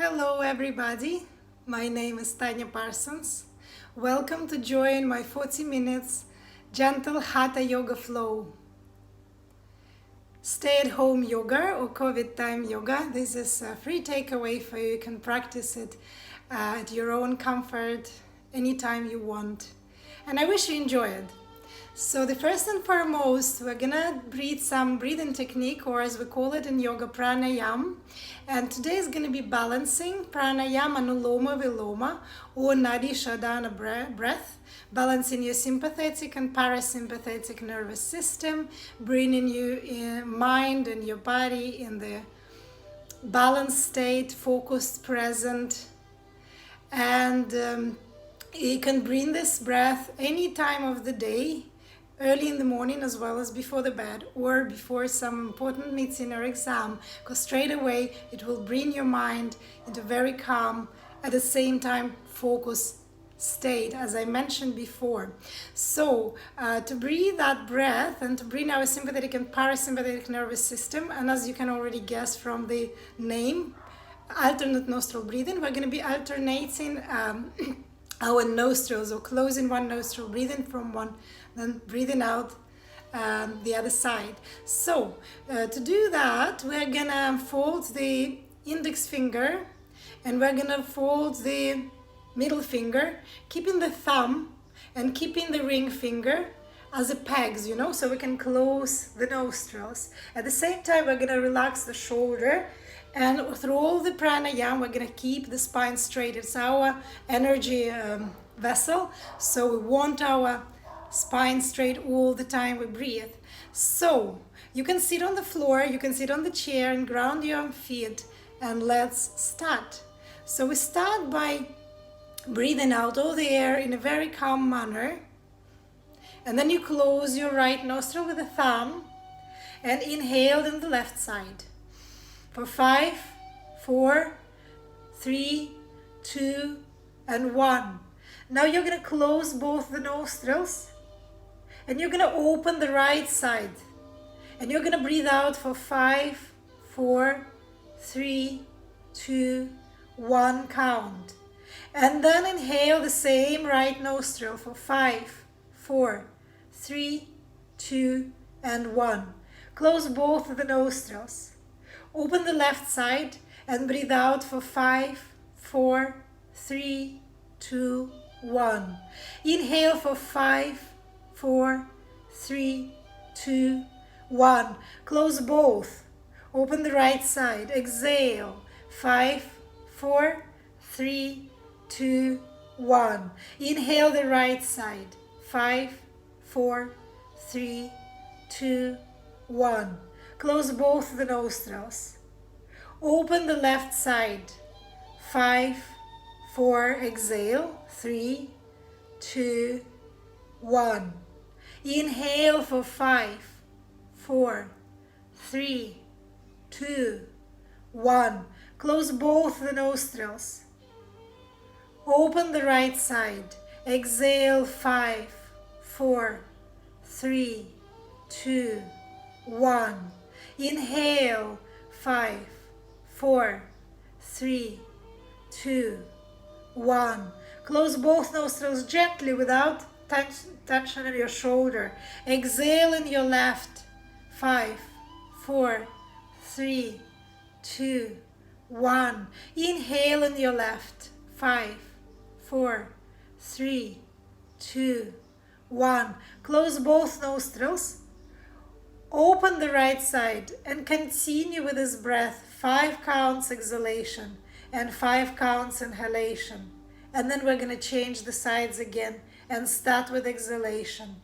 Hello everybody, my name is Tanya Parsons. Welcome to join my 40 minutes gentle Hatha yoga flow. Stay-at-home yoga or COVID time yoga. This is a free takeaway for you. You can practice it at your own comfort anytime you want. And I wish you enjoy it. So the first and foremost, we're gonna breathe some breathing technique, or as we call it in yoga, pranayama. And today is gonna be balancing pranayama, Anuloma Viloma, or Nadi Shodhana breath, balancing your sympathetic and parasympathetic nervous system, bringing your mind and your body in the balanced state, focused, present, and you can bring this breath any time of the day, early in the morning as well as before the bed or before some important meeting or exam, because straight away it will bring your mind into very calm, at the same time focused state, as I mentioned before. So to breathe that breath and to bring our sympathetic and parasympathetic nervous system, and as you can already guess from the name, alternate nostril breathing, we're going to be alternating our nostrils, or closing one nostril, breathing from one, then breathing out the other side. So to do that, we're gonna fold the index finger and we're gonna fold the middle finger, keeping the thumb and keeping the ring finger as a pegs, so we can close the nostrils. At the same time, we're gonna relax the shoulder, and through all the pranayama, we're gonna keep the spine straight. It's our energy vessel, so we want our spine straight all the time we breathe. So you can sit on the floor, you can sit on the chair and ground your feet, and let's start. So we start by breathing out all the air in a very calm manner, and then you close your right nostril with the thumb and inhale in the left side for 5, 4, 3, 2, and 1. Now you're going to close both the nostrils and you're going to open the right side, and you're going to breathe out for 5, 4, 3, 2, 1 count. And then inhale the same right nostril for 5, 4, 3, 2, and 1. Close both the nostrils. Open the left side and breathe out for 5, 4, 3, 2, 1. Inhale for 5, 4, 3, 2, 1. Close both. Open the right side. Exhale. 5, 4, 3, 2, 1. Inhale the right side. 5, 4, 3, 2, 1. Close both the nostrils. Open the left side. 5, 4, exhale. 3, 2, 1. Inhale for 5, 4, 3, 2, 1. Close both the nostrils. Open the right side. Exhale. 5, 4, 3, 2, 1. Inhale. 5, 4, 3, 2, 1. Close both nostrils gently without tension in your shoulder. Exhale in your left. 5, 4, 3, 2, 1. Inhale in your left. 5, 4, 3, 2, 1. Close both nostrils. Open the right side and continue with this breath. 5 counts exhalation and 5 counts inhalation. And then we're going to change the sides again and start with exhalation,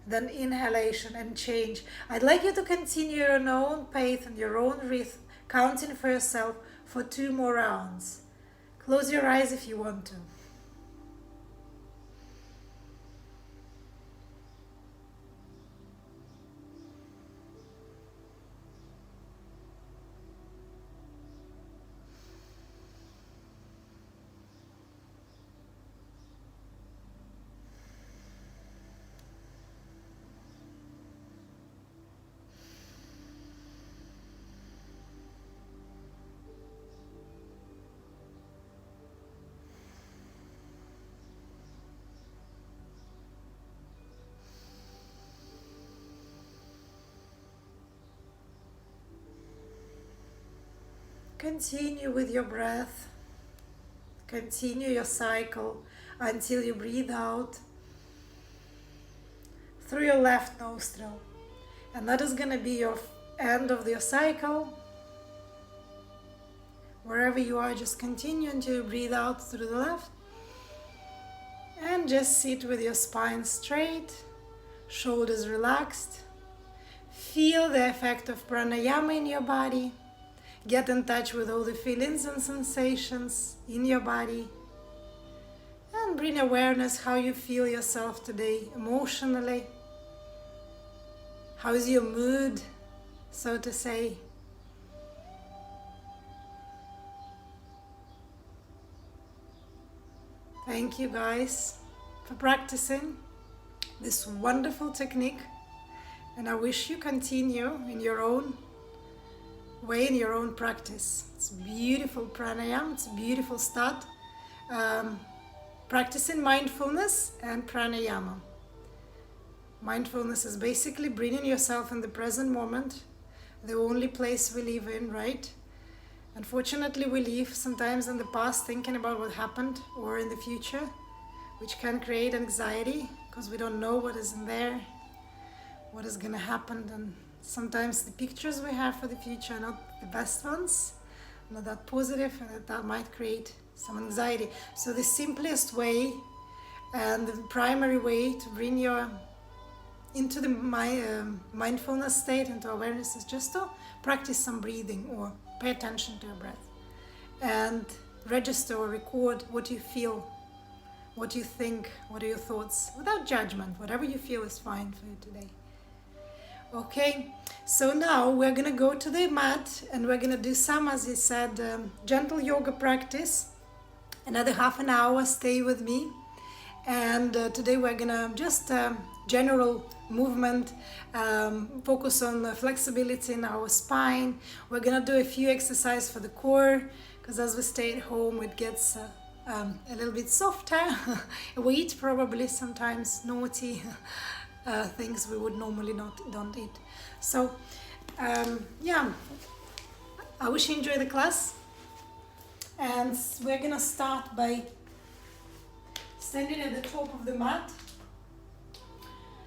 then inhalation, and change. I'd like you to continue your own pace and your own rhythm, counting for yourself for 2 more rounds. Close your eyes if you want to. Continue with your breath. Continue your cycle until you breathe out through your left nostril. And that is going to be your end of your cycle. Wherever you are, just continue until you breathe out through the left. And just sit with your spine straight, shoulders relaxed. Feel the effect of pranayama in your body. Get in touch with all the feelings and sensations in your body. And bring awareness how you feel yourself today emotionally. How is your mood, so to say? Thank you guys for practicing this wonderful technique, and I wish you continue in your own way, in your own practice. It's beautiful pranayama, it's a beautiful start. Practicing mindfulness and pranayama. Mindfulness is basically bringing yourself in the present moment, the only place we live in, right? Unfortunately, we live sometimes in the past thinking about what happened or in the future, which can create anxiety because we don't know what is in there, what is going to happen. And sometimes the pictures we have for the future are not the best ones, not that positive, and that might create some anxiety. So the simplest way and the primary way to bring your into the mindfulness state, into awareness, is just to practice some breathing or pay attention to your breath and register or record what you feel, what you think, what are your thoughts, without judgment. Whatever you feel is fine for you today. Okay, so now we're gonna go to the mat and we're gonna do some, as you said, gentle yoga practice. Another half an hour, stay with me. And today we're gonna just general movement, focus on the flexibility in our spine. We're gonna do a few exercises for the core, because as we stay at home it gets a little bit softer. We eat probably sometimes naughty things we would normally don't eat. So yeah, I wish you enjoy the class, and we're gonna start by standing at the top of the mat,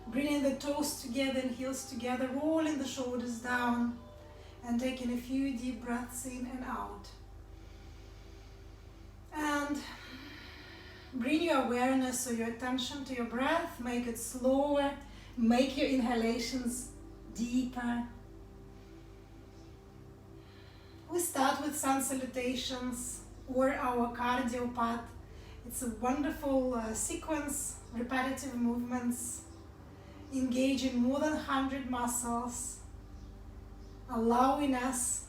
bringing the toes together and heels together, rolling the shoulders down, and taking a few deep breaths in and out. And bring your awareness or your attention to your breath, make it slower, make your inhalations deeper. We start with sun salutations or our cardio path. It's a wonderful sequence, repetitive movements, engaging more than 100 muscles, allowing us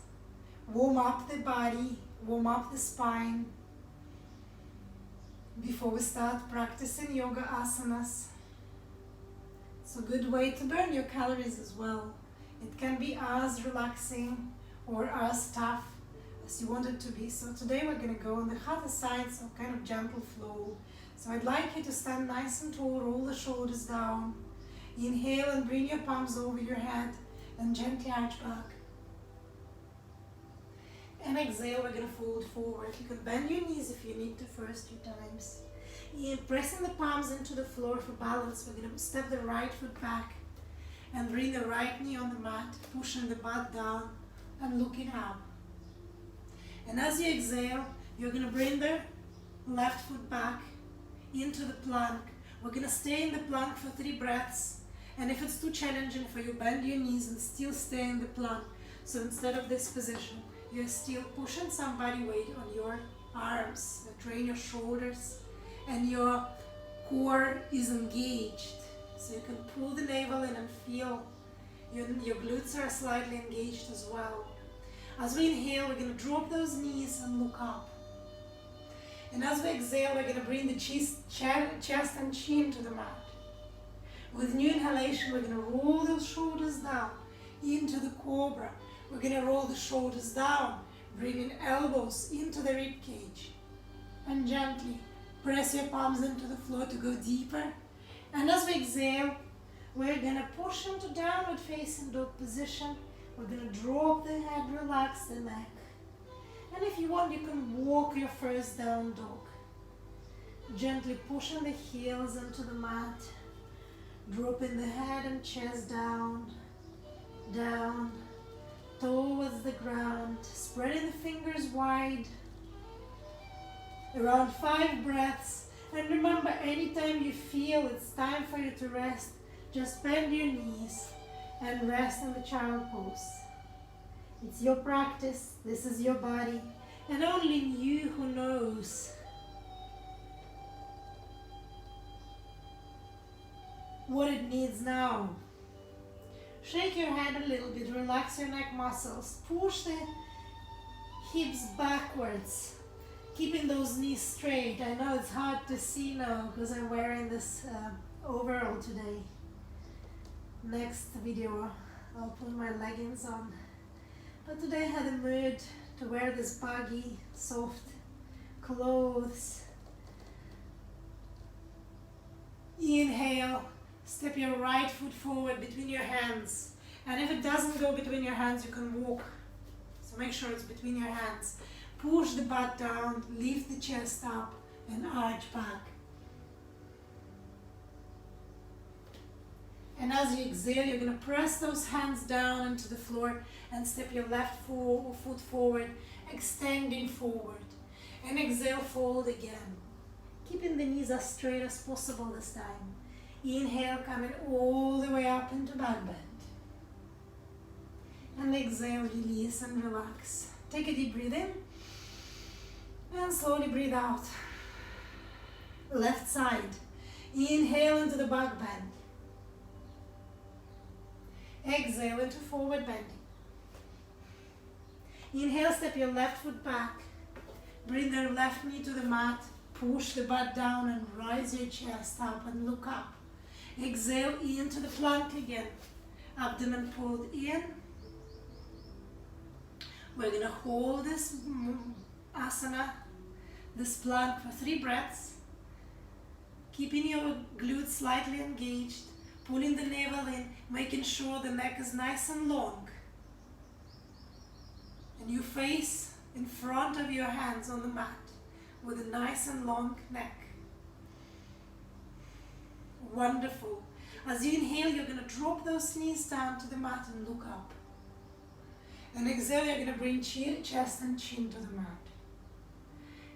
warm up the body, warm up the spine before we start practicing yoga asanas. It's a good way to burn your calories as well. It can be as relaxing or as tough as you want it to be. So today we're going to go on the other side, so kind of gentle flow. So I'd like you to stand nice and tall, roll the shoulders down. Inhale and bring your palms over your head and gently arch back. And exhale, we're going to fold forward. You can bend your knees if you need to first few times. Pressing the palms into the floor for balance, we're going to step the right foot back and bring the right knee on the mat, pushing the butt down and looking up. And as you exhale, you're going to bring the left foot back into the plank. We're going to stay in the plank for 3 breaths. And if it's too challenging for you, bend your knees and still stay in the plank. So instead of this position, you're still pushing some body weight on your arms. Train your shoulders and your core is engaged. So you can pull the navel in and feel your glutes are slightly engaged as well. As we inhale, we're going to drop those knees and look up. And as we exhale, we're going to bring the chest and chin to the mat. With new inhalation, we're going to roll those shoulders down into the cobra. We're going to roll the shoulders down, bringing elbows into the rib cage. And gently press your palms into the floor to go deeper. And as we exhale, we're going to push into downward facing dog position. We're going to drop the head, relax the neck. And if you want, you can walk your first down dog. Gently pushing the heels into the mat, dropping the head and chest down, down, towards the ground, spreading the fingers wide, around 5 breaths. And remember, anytime you feel it's time for you to rest, just bend your knees and rest in the child pose. It's your practice, this is your body, and only you who knows what it needs now. Shake your head a little bit, relax your neck muscles, push the hips backwards, keeping those knees straight. I know it's hard to see now because I'm wearing this overall today. Next video I'll put my leggings on. But today I had a mood to wear this baggy, soft clothes. Inhale, step your right foot forward between your hands. And if it doesn't go between your hands, you can walk. So make sure it's between your hands. Push the butt down, lift the chest up, and arch back. And as you exhale, you're going to press those hands down into the floor and step your left foot forward, extending forward. And exhale, fold again. Keeping the knees as straight as possible this time. Inhale, coming all the way up into back bend. And exhale, release and relax. Take a deep breath in. And slowly breathe out. Left side. Inhale into the back bend. Exhale into forward bending. Inhale, step your left foot back. Bring the left knee to the mat. Push the butt down and rise your chest up and look up. Exhale into the plank again. Abdomen pulled in. We're going to hold this asana, this plank for 3 breaths. Keeping your glutes slightly engaged. Pulling the navel in, making sure the neck is nice and long. And you face in front of your hands on the mat with a nice and long neck. Wonderful. As you inhale, you're going to drop those knees down to the mat and look up. And exhale, you're going to bring chest and chin to the mat.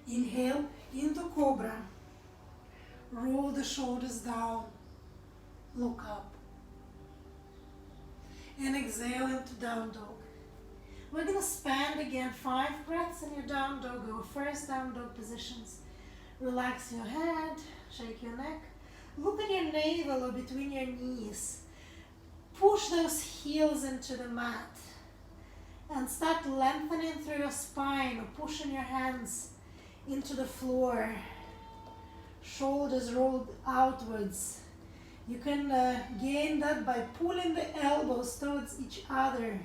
Inhale into cobra. Roll the shoulders down. Look up. And exhale into down dog. We're going to spend again 5 breaths in your down dog, or first down dog positions. Relax your head, shake your neck. Look at your navel or between your knees. Push those heels into the mat. And start lengthening through your spine or pushing your hands into the floor. Shoulders rolled outwards. You can gain that by pulling the elbows towards each other.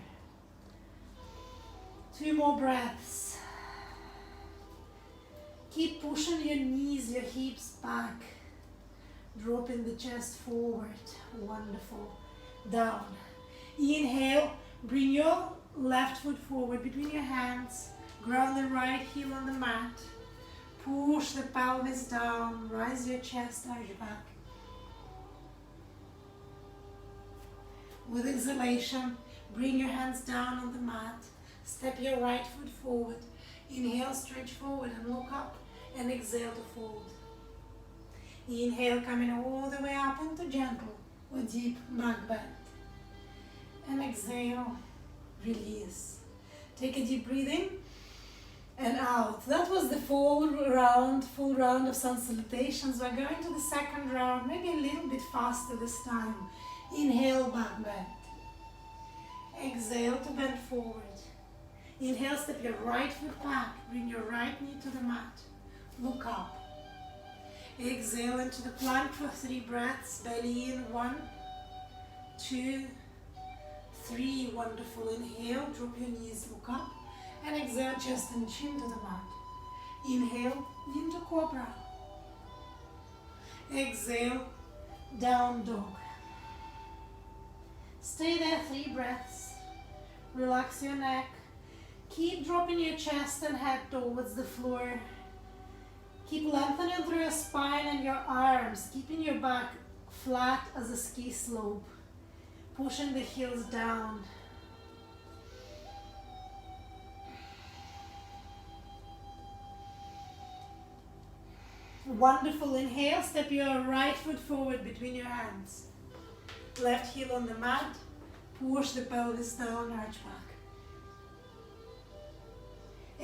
2 more breaths. Keep pushing your knees, your hips back. Dropping the chest forward. Wonderful. Down. Inhale. Bring your left foot forward between your hands. Ground the right heel on the mat. Push the pelvis down. Rise your chest, arch back. With exhalation, bring your hands down on the mat. Step your right foot forward. Inhale, stretch forward and look up. And exhale to fold. Inhale, coming all the way up into gentle or deep back bend. And exhale, release. Take a deep breath in and out. That was the full round of sun salutations. We're going to the second round, maybe a little bit faster this time. Inhale, back bend. Exhale to bend forward. Inhale, step your right foot back. Bring your right knee to the mat. Look up. Exhale into the plank for 3 breaths. Belly in. 1, 2, 3. Wonderful. Inhale, drop your knees, look up. And exhale, chest and chin to the mat. Inhale, into cobra. Exhale, down dog. Stay there 3 breaths. Relax your neck. Keep dropping your chest and head towards the floor. Keep lengthening through your spine and your arms, keeping your back flat as a ski slope. Pushing the heels down. Wonderful. Inhale, step your right foot forward between your hands. Left heel on the mat. Push the pelvis down, arch back.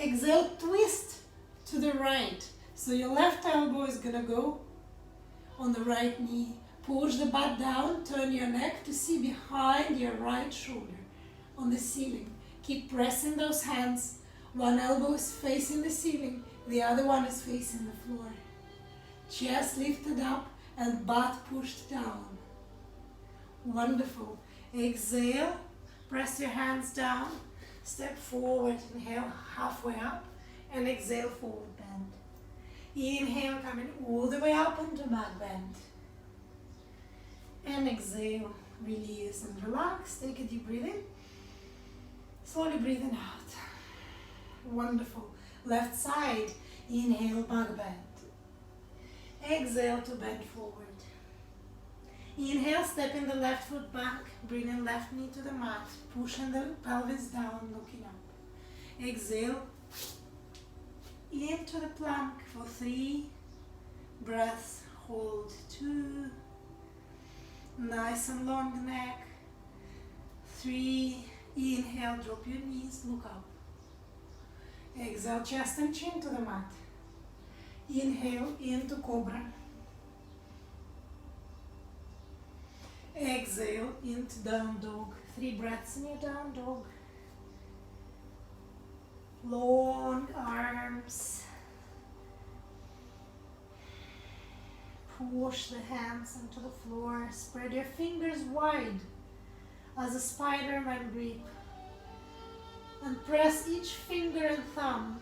Exhale, twist to the right. So your left elbow is gonna go on the right knee. Push the butt down, turn your neck to see behind your right shoulder on the ceiling. Keep pressing those hands. One elbow is facing the ceiling, the other one is facing the floor. Chest lifted up and butt pushed down. Wonderful. Exhale, press your hands down, step forward, inhale halfway up, and exhale, forward bend. Inhale, coming all the way up into back bend. And exhale, release and relax. Take a deep breath in. Slowly breathing out. Wonderful. Left side, inhale, back bend. Exhale to bend forward. Inhale, stepping the left foot back, bringing left knee to the mat, pushing the pelvis down, looking up. Exhale, into the plank for 3 breaths. Hold 2. Nice and long neck. 3. Inhale, drop your knees, look up. Exhale, chest and chin to the mat. Inhale, into cobra. Exhale, into down dog. 3 breaths in your down dog. Long arms. Push the hands into the floor. Spread your fingers wide as a Spider-Man grip. And press each finger and thumb.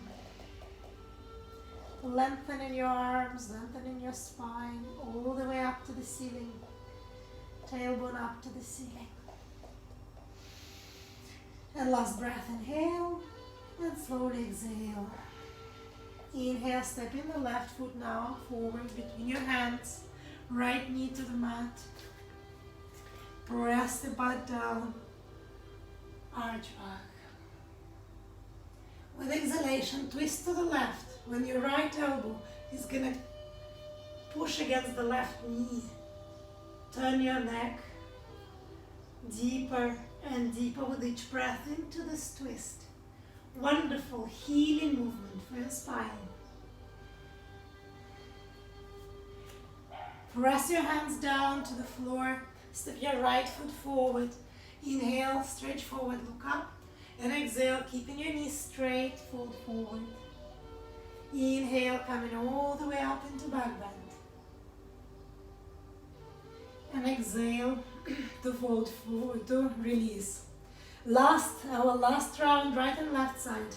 Lengthening your arms, lengthening your spine, all the way up to the ceiling. Tailbone up to the ceiling. And last breath, inhale, and slowly exhale. Inhale, step in the left foot now, forward between your hands. Right knee to the mat. Press the butt down, arch back. With exhalation, twist to the left. When your right elbow is gonna push against the left knee, turn your neck deeper and deeper with each breath into this twist. Wonderful healing movement for your spine. Press your hands down to the floor. Step your right foot forward. Inhale, stretch forward, look up. And exhale, keeping your knees straight, fold forward. Inhale, coming all the way up into back bend. And exhale to fold forward, to release. Our last round, right and left side.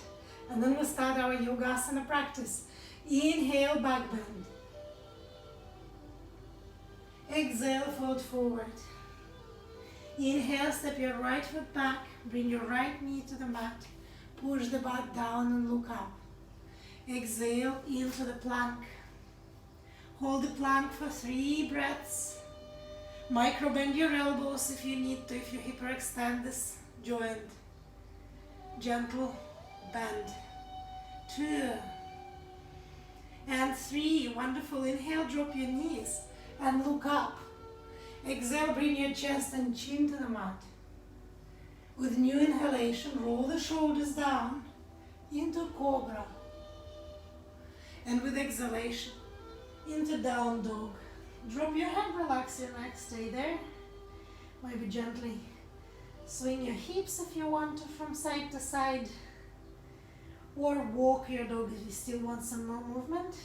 And then we'll start our yogasana practice. Inhale, back bend. Exhale, fold forward. Inhale, step your right foot back, bring your right knee to the mat, push the butt down and look up. Exhale into the plank. Hold the plank for 3 breaths. Micro bend your elbows if you need to, if you hyperextend this joint. Gentle bend. 2 and 3. Wonderful. Inhale, drop your knees and look up. Exhale, bring your chest and chin to the mat. With new inhalation, roll the shoulders down into cobra. And with exhalation, into down dog. Drop your head, relax your neck, stay there. Maybe gently swing your hips if you want to from side to side. Or walk your dog if you still want some more movement.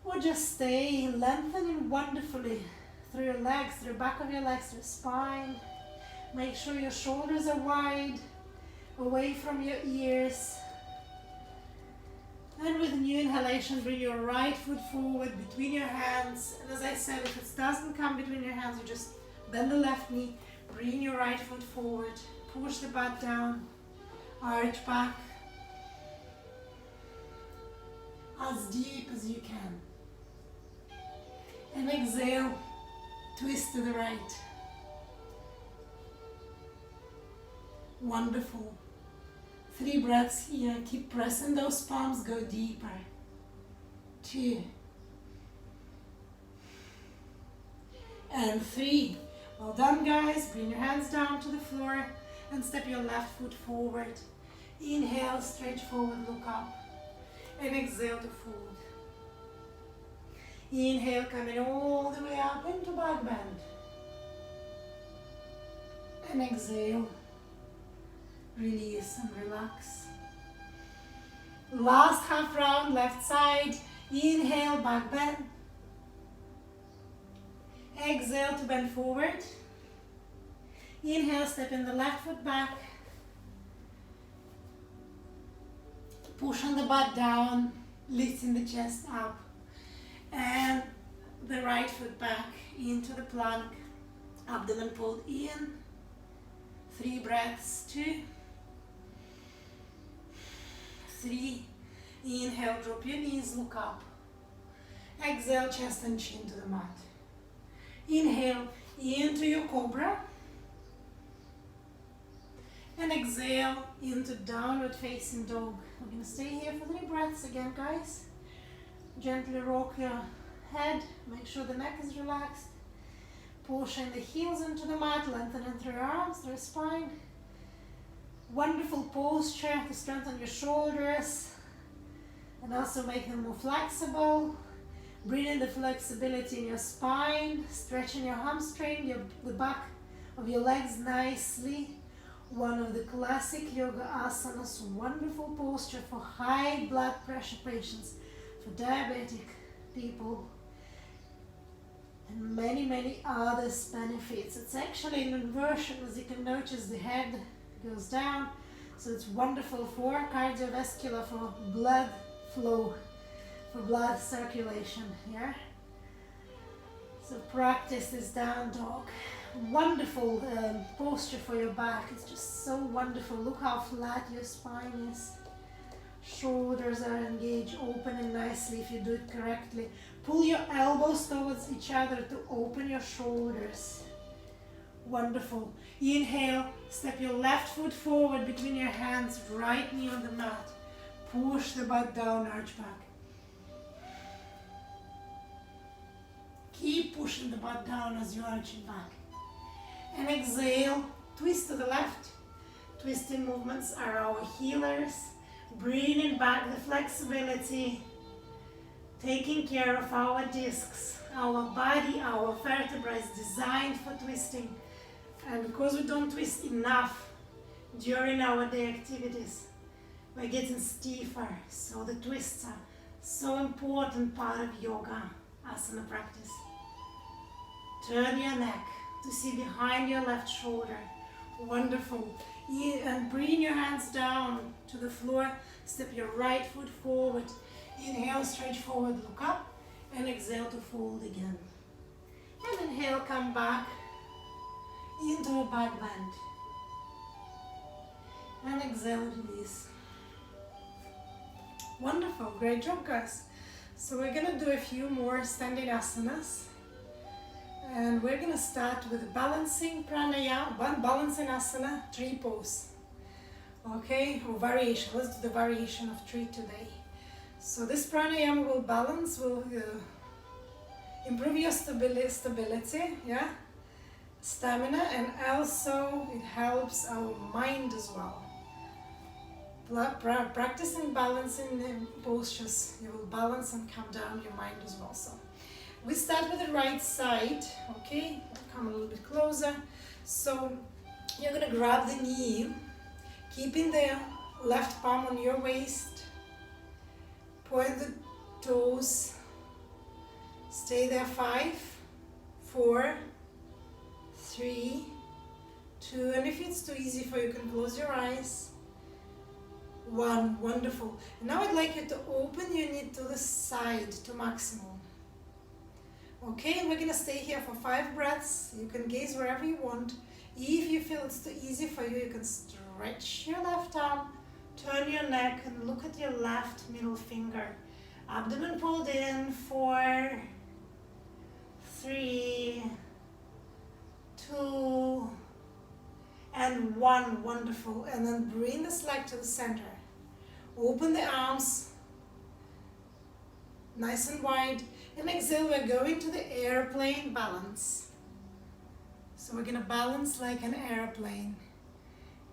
Or just stay lengthening wonderfully through your legs, through the back of your legs, through your spine. Make sure your shoulders are wide, away from your ears. And with new inhalation, bring your right foot forward between your hands. And as I said, if it doesn't come between your hands, you just bend the left knee, bring your right foot forward, push the butt down, Arch back as deep as you can. And exhale, twist to the right. Wonderful. 3 breaths here. Keep pressing those palms, go deeper. 2. And 3. Well done, guys. Bring your hands down to the floor and step your left foot forward. Inhale, stretch forward, look up. And exhale to fold. Inhale, coming all the way up into back bend. And exhale. Release and relax. Last half round, left side. Inhale, back bend. Exhale to bend forward. Inhale, step in the left foot back. Pushing the butt down, lifting the chest up. And the right foot back into the plank. Abdomen pulled in. 3 breaths, 2. 3. Inhale, drop your knees, look up. Exhale, chest and chin to the mat. Inhale into your cobra. And exhale into downward facing dog. We're going to stay here for 3 breaths again, guys. Gently rock your head. Make sure the neck is relaxed. Pushing the heels into the mat, lengthening through your arms, through your spine. Wonderful posture to strengthen your shoulders and also make them more flexible. Bring in the flexibility in your spine, stretching your hamstring, the back of your legs nicely. One of the classic yoga asanas, wonderful posture for high blood pressure patients, for diabetic people, and many other benefits. It's actually an inversion, as you can notice, the head goes down, so it's wonderful for cardiovascular, for blood flow, for blood circulation here. So practice this down dog. Wonderful posture for your back. It's just so wonderful. Look how flat your spine is. Shoulders are engaged, opening nicely if you do it correctly. Pull your elbows towards each other to open your shoulders. Wonderful. Inhale, step your left foot forward between your hands, right knee on the mat. Push the butt down, arch back. Keep pushing the butt down as you arch it back. And exhale, twist to the left. Twisting movements are our healers. Bringing back the flexibility. Taking care of our discs. Our body, our vertebrae is designed for twisting. And because we don't twist enough during our day activities, we're getting stiffer. So the twists are so important part of yoga asana practice. Turn your neck to see behind your left shoulder. Wonderful. And bring your hands down to the floor. Step your right foot forward. Inhale, stretch forward, look up. And exhale to fold again. And inhale, come back into a back bend. And exhale, release. Wonderful, great job, guys. So we're gonna do a few more standing asanas. And we're gonna start with balancing pranayama, one balancing asana, 3 pose. Okay, or variation. Let's do the variation of 3 today. So this pranayama will balance, will improve your stability, yeah, stamina, and also it helps our mind as well. Practicing balancing postures, you will balance and calm down your mind as well. So we start with the right side, okay? Come a little bit closer. So you're gonna grab the knee, keeping the left palm on your waist. Point the toes. Stay there. 5, 4, 3, 2, and if it's too easy for you, you can close your eyes. 1, wonderful. Now I'd like you to open your knee to the side to maximum. Okay, we're gonna stay here for 5 breaths. You can gaze wherever you want. If you feel it's too easy for you, you can Stretch your left arm, turn your neck and look at your left middle finger. Abdomen pulled in, 4, 3, 2, and 1. Wonderful. And then bring this leg to the center. Open the arms, nice and wide. And exhale, we're going to the airplane balance. So we're gonna balance like an airplane.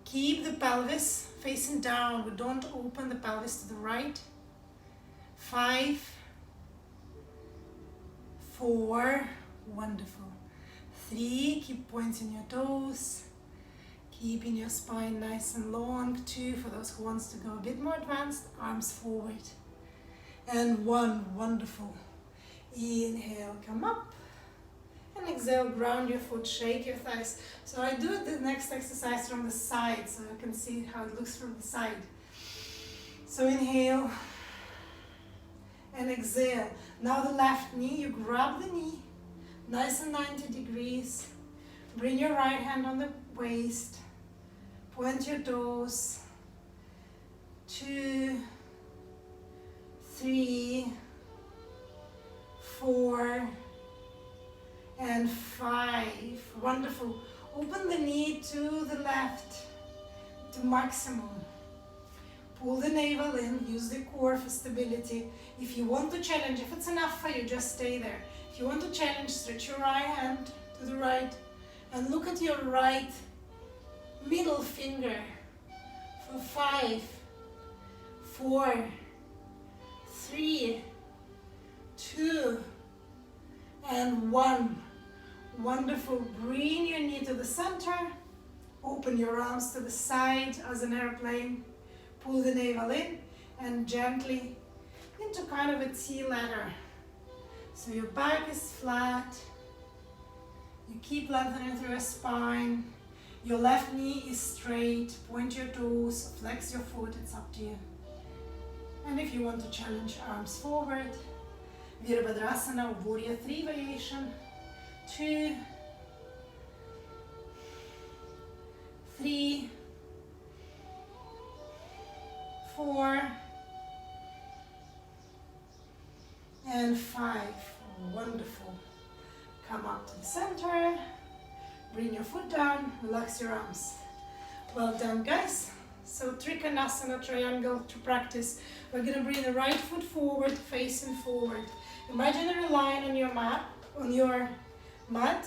Keep the pelvis facing down. We don't open the pelvis to the right. 5, 4, wonderful. 3, keep pointing your toes. Keeping your spine nice and long. 2, for those who wants to go a bit more advanced, arms forward. And 1, wonderful. Inhale, come up. And exhale, ground your foot, shake your thighs. So I do the next exercise from the side so you can see how it looks from the side. So inhale and exhale. Now the left knee, you grab the knee, nice and 90 degrees. Bring your right hand on the waist. Point your toes. 2, 3, 4, and 5. Wonderful. Open the knee to the left to maximum. Pull the navel in, use the core for stability. If you want to challenge, if it's enough for you, just stay there. If you want to challenge, stretch your right hand to the right and look at your right middle finger for 5, 4, 3, 2, and 1. Wonderful. Bring your knee to the center. Open your arms to the side as an airplane. Pull the navel in and gently into kind of a T ladder. So your back is flat. You keep lengthening through your spine. Your left knee is straight. Point your toes, flex your foot, it's up to you. And if you want to challenge, arms forward. Virabhadrasana, Warrior 3 variation. 2, 3, 4, and 5. Wonderful. Come up to the center. Bring your foot down. Relax your arms. Well done, guys. So Trikonasana, triangle to practice. We're going to bring the right foot forward, facing forward. Imaginary line on your mat,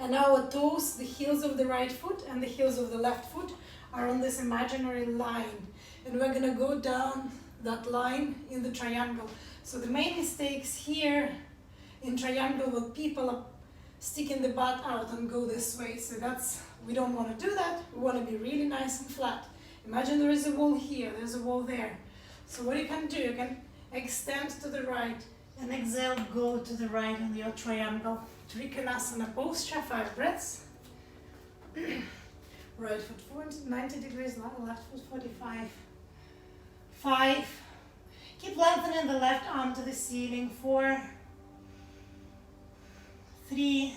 and our toes, the heels of the right foot and the heels of the left foot are on this imaginary line. And we're going to go down that line in the triangle. So the main mistakes here in triangle where people are sticking the butt out and go this way. So we don't want to do that. We want to be really nice and flat. Imagine there is a wall here, there's a wall there. So what you can do, you can extend to the right and exhale, go to the right on your triangle. Trikonasana posture, 5 breaths. Right foot forward, 90 degrees, left foot 45. 5. Keep lengthening the left arm to the ceiling. 4, 3,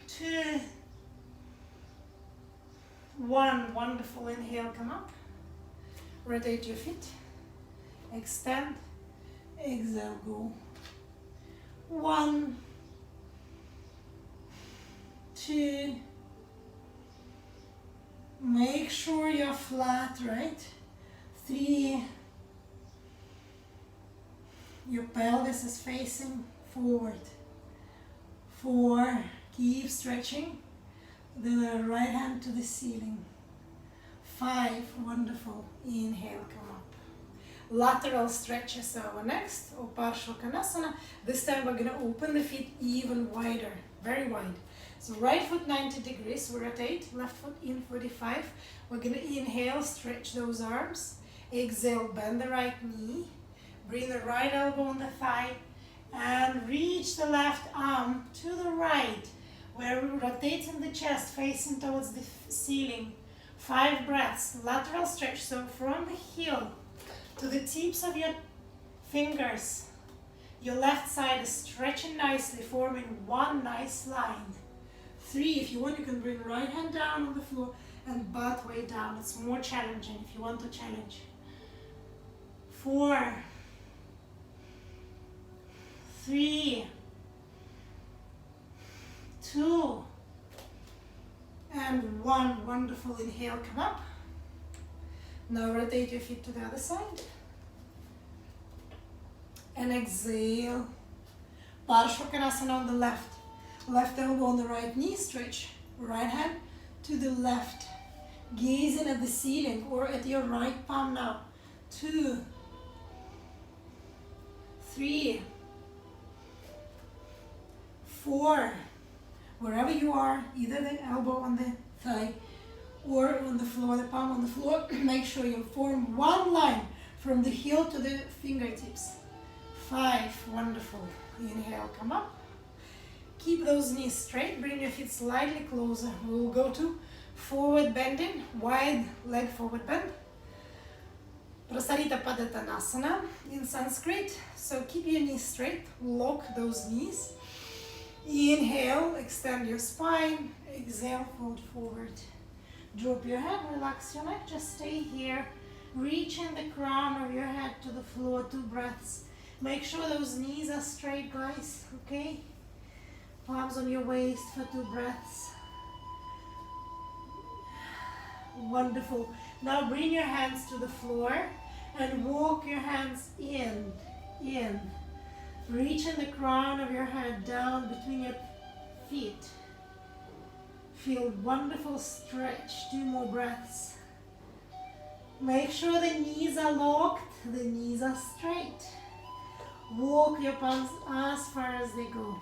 2, 1. Wonderful. Inhale, come up. Rotate your feet. Extend. Exhale, go. 1, 2. Make sure you're flat, right? 3. Your pelvis is facing forward. 4. Keep stretching the right hand to the ceiling. 5. Wonderful. Inhale, come up. Lateral stretches. So our next, or Parshokanasana. This time we're going to open the feet even wider, very wide. So right foot 90 degrees, we rotate, left foot in 45. We're going to inhale, stretch those arms. Exhale, bend the right knee. Bring the right elbow on the thigh. And reach the left arm to the right, where we're rotating the chest, facing towards the ceiling. 5 breaths, lateral stretch. So from the heel to the tips of your fingers, your left side is stretching nicely, forming one nice line. 3. If you want, you can bring right hand down on the floor and butt way down. It's more challenging if you want to challenge. 4, 3, 2, and 1. Wonderful. Inhale, come up. Now rotate your feet to the other side. And exhale. Parshvakonasana on the left. Left elbow on the right knee. Stretch right hand to the left. Gazing at the ceiling or at your right palm now. 2, 3, 4. Wherever you are, either the elbow on the thigh or on the floor, the palm on the floor, make sure you form one line from the heel to the fingertips. 5, wonderful. Inhale, come up. Keep those knees straight, bring your feet slightly closer. We'll go to forward bending, wide leg forward bend. Prasarita Padottanasana in Sanskrit. So keep your knees straight, lock those knees. Inhale, extend your spine. Exhale, fold forward. Drop your head, relax your neck, just stay here. Reaching the crown of your head to the floor, 2 breaths. Make sure those knees are straight, guys, okay? Palms on your waist for 2 breaths. Wonderful. Now bring your hands to the floor and walk your hands in. Reaching the crown of your head down between your feet. Feel wonderful stretch. 2 more breaths. Make sure the knees are locked, the knees are straight. Walk your palms as far as they go.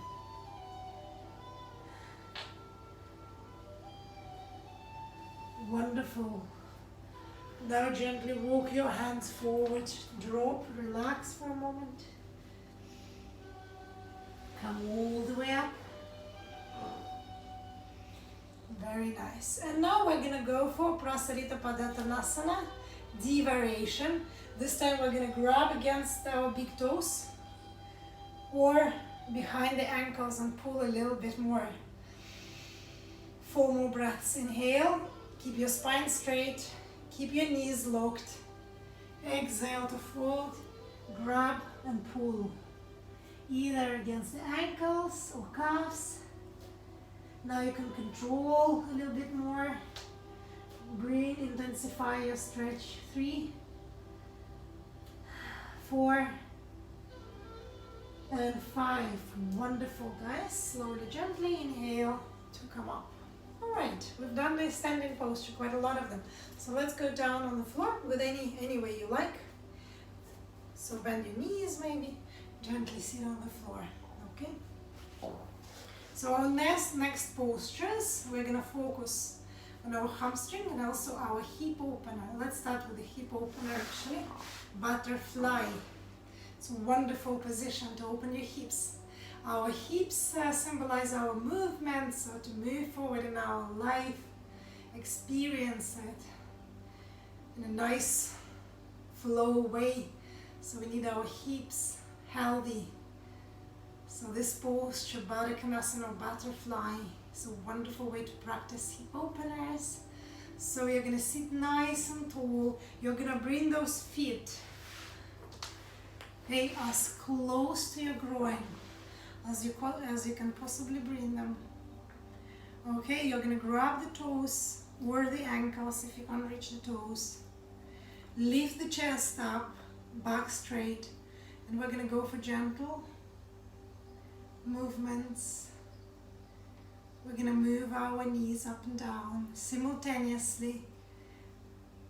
Wonderful. Now gently walk your hands forward. Drop, relax for a moment. Come all the way up. Very nice. And now we're going to go for Prasarita Padottanasana, D variation. This time we're going to grab against our big toes or behind the ankles and pull a little bit more. 4 more breaths. Inhale, keep your spine straight, keep your knees locked. Exhale to fold, grab and pull. Either against the ankles or calves. Now you can control a little bit more. Breathe, intensify your stretch. 3, 4, and 5. Wonderful, guys. Slowly, gently inhale to come up. All right, we've done the standing posture, quite a lot of them. So let's go down on the floor with any way you like. So bend your knees maybe. Gently sit on the floor, okay? So our next postures, we're gonna focus on our hamstring and also our hip opener. Let's start with the hip opener actually. Butterfly. It's a wonderful position to open your hips. Our hips symbolize our movement, so to move forward in our life, experience it in a nice flow way. So we need our hips healthy. So this posture, Baddha Konasana, butterfly, is a wonderful way to practice hip openers. So you're going to sit nice and tall. You're going to bring those feet, okay, as close to your groin as you can possibly bring them. Okay, you're going to grab the toes or the ankles if you can't reach the toes. Lift the chest up, back straight, and we're going to go for gentle movements. We're going to move our knees up and down simultaneously.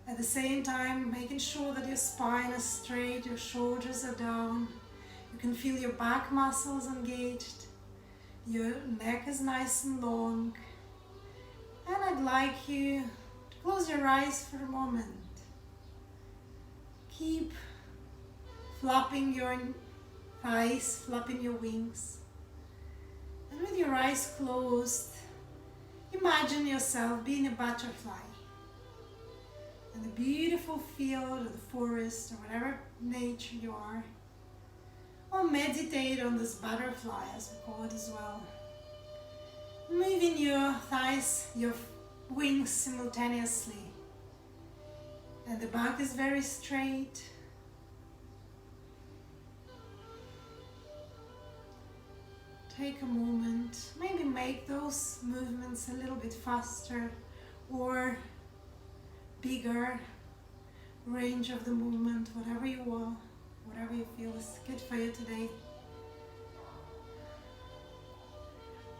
At the same time, making sure that your spine is straight, your shoulders are down. You can feel your back muscles engaged. Your neck is nice and long. And I'd like you to close your eyes for a moment. Keep flapping your thighs, flapping your wings. And with your eyes closed, imagine yourself being a butterfly in the beautiful field or the forest or whatever nature you are. Or meditate on this butterfly, as we call it as well. Moving your thighs, your wings simultaneously. And the back is very straight. Take a moment, maybe make those movements a little bit faster or bigger range of the movement, whatever you want, whatever you feel is good for you today.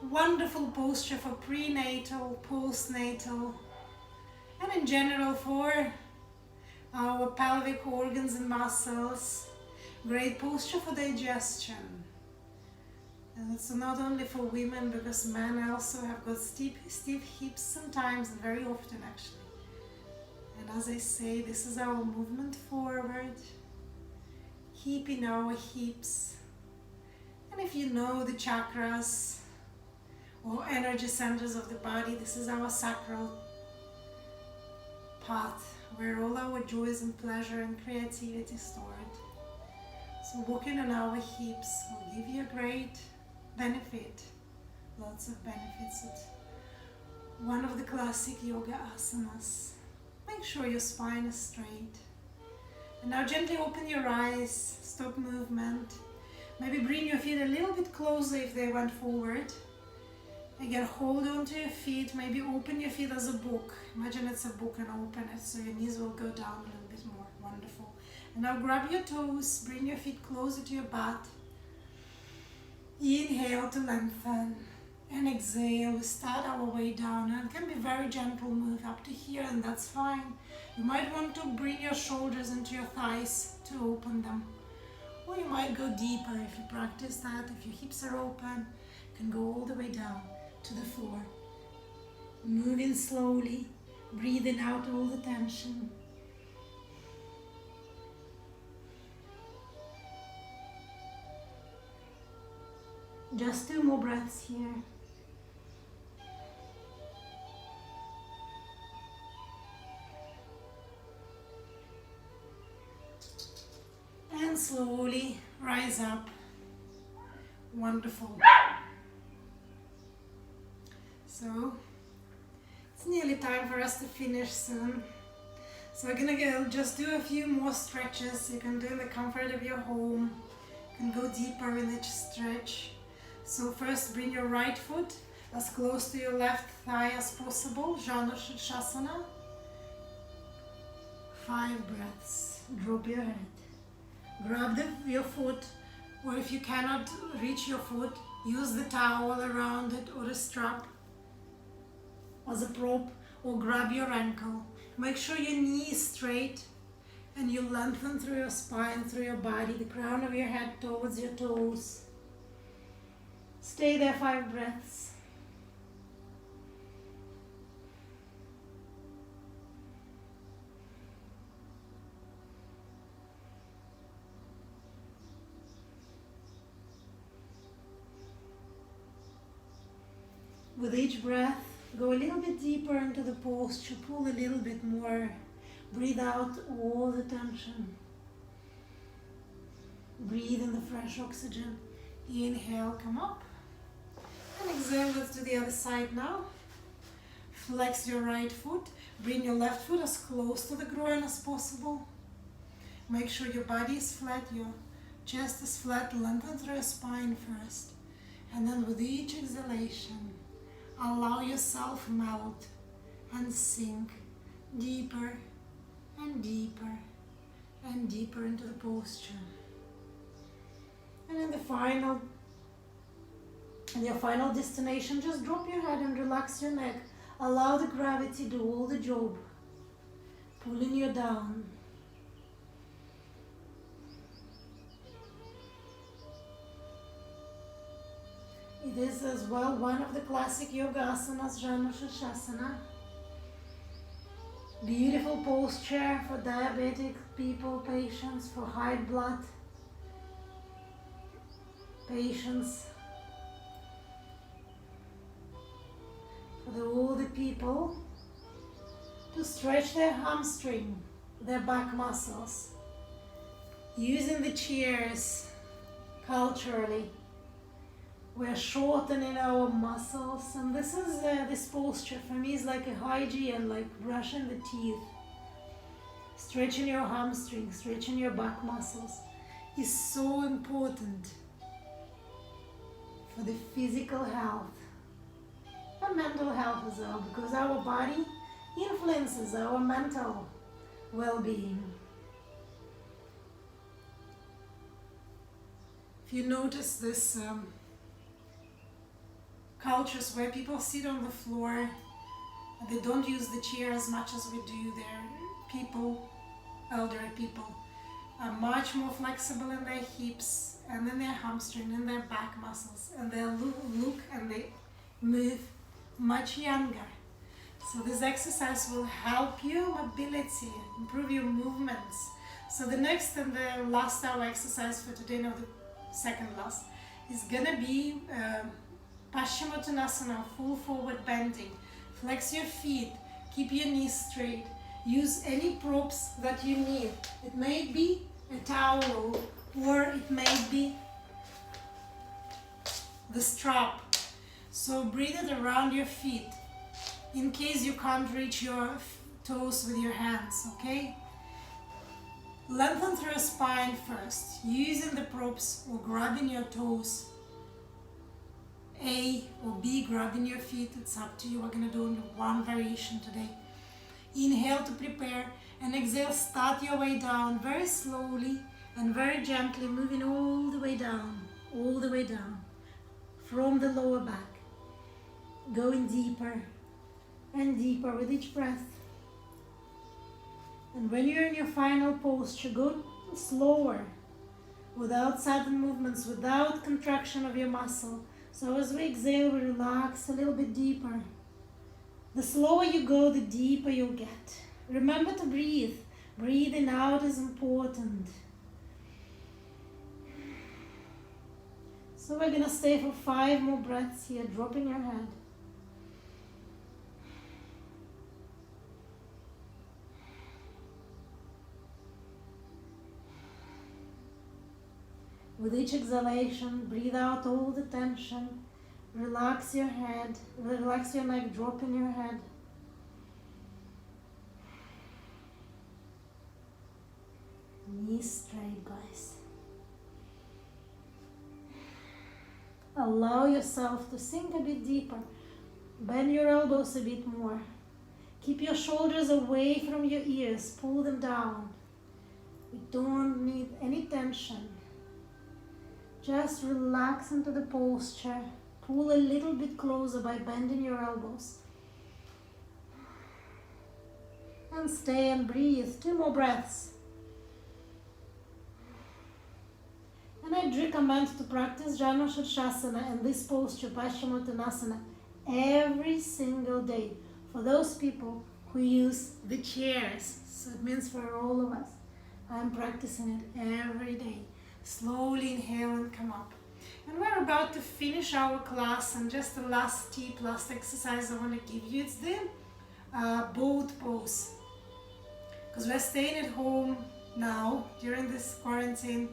Wonderful posture for prenatal, postnatal, and in general for our pelvic organs and muscles. Great posture for digestion. And it's not only for women, because men also have got stiff hips sometimes, and very often actually. And as I say, this is our movement forward, keeping our hips. And if you know the chakras or energy centers of the body, this is our sacral path where all our joys and pleasure and creativity stored. So walking on our hips will give you a great benefit, lots of benefits. It's one of the classic yoga asanas. Make sure your spine is straight. And now gently open your eyes, stop movement. Maybe bring your feet a little bit closer if they went forward. Again, hold on to your feet, maybe open your feet as a book. Imagine it's a book and open it so your knees will go down a little bit more. Wonderful. And now grab your toes, bring your feet closer to your butt. Inhale to lengthen and exhale. We start our way down, and it can be very gentle move up to here, and that's fine. You might want to bring your shoulders into your thighs to open them. Or you might go deeper if you practice that. If your hips are open, you can go all the way down to the floor. Moving slowly, breathing out all the tension. Just 2 more breaths here. And slowly rise up. Wonderful. So it's nearly time for us to finish soon. So we're gonna go just do a few more stretches. You can do in the comfort of your home. You can go deeper in each stretch. So first bring your right foot as close to your left thigh as possible. Janu Shasana. 5 breaths. Drop your head. Grab your foot, or if you cannot reach your foot, use the towel around it or a strap as a prop, or grab your ankle. Make sure your knee is straight and you lengthen through your spine, through your body, the crown of your head towards your toes. Stay there 5 breaths. With each breath, go a little bit deeper into the posture, pull a little bit more, breathe out all the tension. Breathe in the fresh oxygen. Inhale, come up. And exhale, let's do the other side now. Flex your right foot, bring your left foot as close to the groin as possible. Make sure your body is flat, your chest is flat, lengthen through your spine first. And then with each exhalation, allow yourself melt and sink deeper and deeper and deeper into the posture. And in your final destination, just drop your head and relax your neck. Allow the gravity do all the job, pulling you down. It is as well one of the classic yoga asanas, Janu Shasana. Beautiful posture for diabetic people, patients, for high blood patients, for all the people to stretch their hamstring, their back muscles, using the chairs culturally We're shortening our muscles, and this posture for me is like a hygiene, like brushing the teeth. Stretching your hamstrings, stretching your back muscles is so important for the physical health and mental health as well, because our body influences our mental well-being. If you notice this cultures where people sit on the floor, they don't use the chair as much as we do. Elderly people are much more flexible in their hips and in their hamstring and their back muscles, and they look and they move much younger. So this exercise will help your mobility, improve your movements. So the next and the last hour exercise for today, no, the second last, is gonna be Paschimottanasana, full forward bending. Flex your feet, keep your knees straight. Use any props that you need. It may be a towel or it may be the strap. So breathe it around your feet in case you can't reach your toes with your hands, okay? Lengthen through your spine first, using the props or grabbing your toes. A or B, grabbing your feet, it's up to you. We're gonna do only one variation today. Inhale to prepare, and exhale, start your way down very slowly and very gently, moving all the way down from the lower back, going deeper and deeper with each breath. And when you're in your final posture, go slower, without sudden movements, without contraction of your muscle. So as we exhale, we relax a little bit deeper. The slower you go, the deeper you'll get. Remember to breathe. Breathing out is important. So we're going to stay for 5 more breaths here, dropping your head. With each exhalation, breathe out all the tension. Relax your head, relax your neck, dropping your head. Knees straight, guys. Allow yourself to sink a bit deeper. Bend your elbows a bit more. Keep your shoulders away from your ears. Pull them down. We don't need any tension. Just relax into the posture. Pull a little bit closer by bending your elbows. And stay and breathe. 2 more breaths. And I'd recommend to practice Janu Shirshasana and this posture, Paschimottanasana, every single day for those people who use the chairs. So it means for all of us. I'm practicing it every day. Slowly inhale and come up. And we're about to finish our class, and just the last tip, last exercise I want to give you, it's the boat pose. Because we're staying at home now during this quarantine,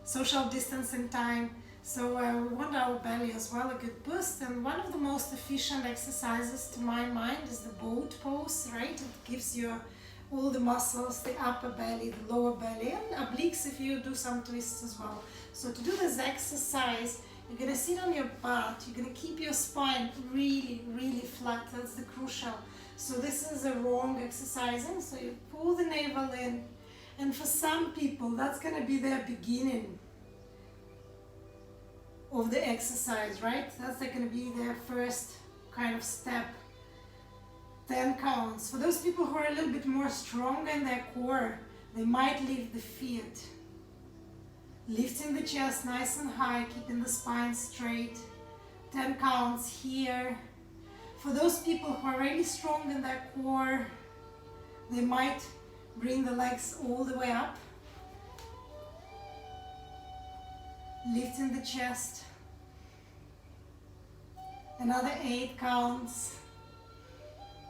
social distancing time, so we want our belly as well a good boost. And one of the most efficient exercises to my mind is the boat pose, right? It gives you all the muscles, the upper belly, the lower belly, and obliques if you do some twists as well. So to do this exercise, you're going to sit on your butt, you're going to keep your spine really, really flat. That's the crucial. So this is a wrong exercising, so you pull the navel in, and for some people that's going to be their beginning of the exercise, right? That's going to be their first kind of step. 10 counts. For those people who are a little bit more strong in their core, they might lift the feet. Lifting the chest nice and high, keeping the spine straight. 10 counts here. For those people who are really strong in their core, they might bring the legs all the way up. Lifting the chest. Another 8 counts.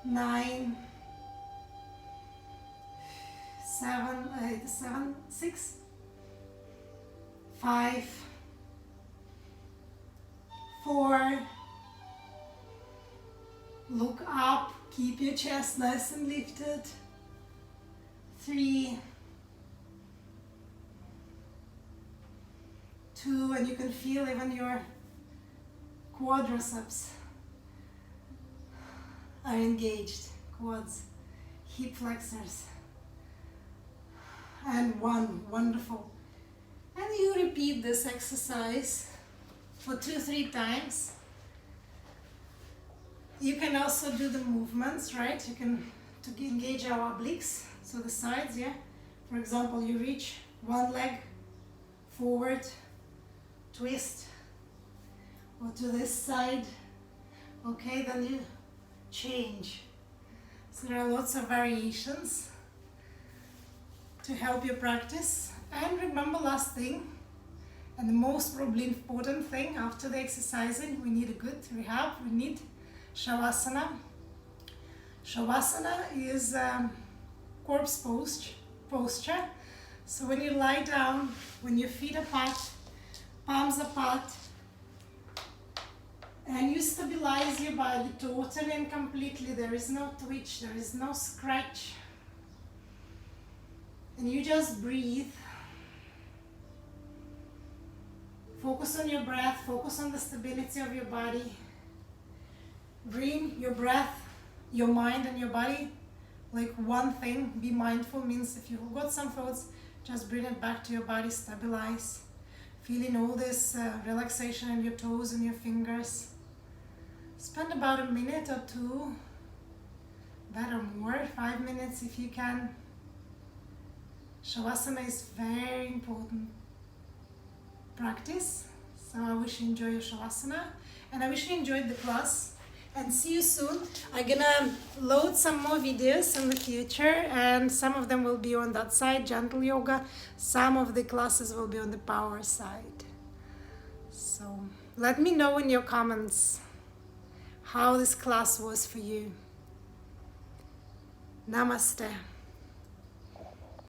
9, 7, 6, 5, 4. Look up, keep your chest nice and lifted. 3. 2, and you can feel even your quadriceps are engaged, quads, hip flexors. And 1, wonderful. And you repeat this exercise for 2-3 times. You can also do the movements, right? You can to engage our obliques, so the sides, yeah. For example, you reach one leg forward, twist, or to this side. Okay, then you change. So there are lots of variations to help you practice. And remember, last thing, and the most probably important thing after the exercising, we need a good rehab. We need Shavasana. Shavasana is corpse posture. So when you lie down, when your feet apart, palms apart, and you stabilize your body totally and completely, there is no twitch, there is no scratch, and you just breathe. Focus on your breath, focus on the stability of your body. Bring your breath, your mind and your body like one thing. Be mindful means if you've got some thoughts, just bring it back to your body, stabilize. Feeling all this relaxation in your toes and your fingers. Spend about a minute or 2, that or more, 5 minutes if you can. Shavasana is very important practice. So I wish you enjoy your Shavasana, and I wish you enjoyed the class. And see you soon. I'm gonna load some more videos in the future, and some of them will be on that side, gentle yoga. Some of the classes will be on the power side. So let me know in your comments how this class was for you. Namaste.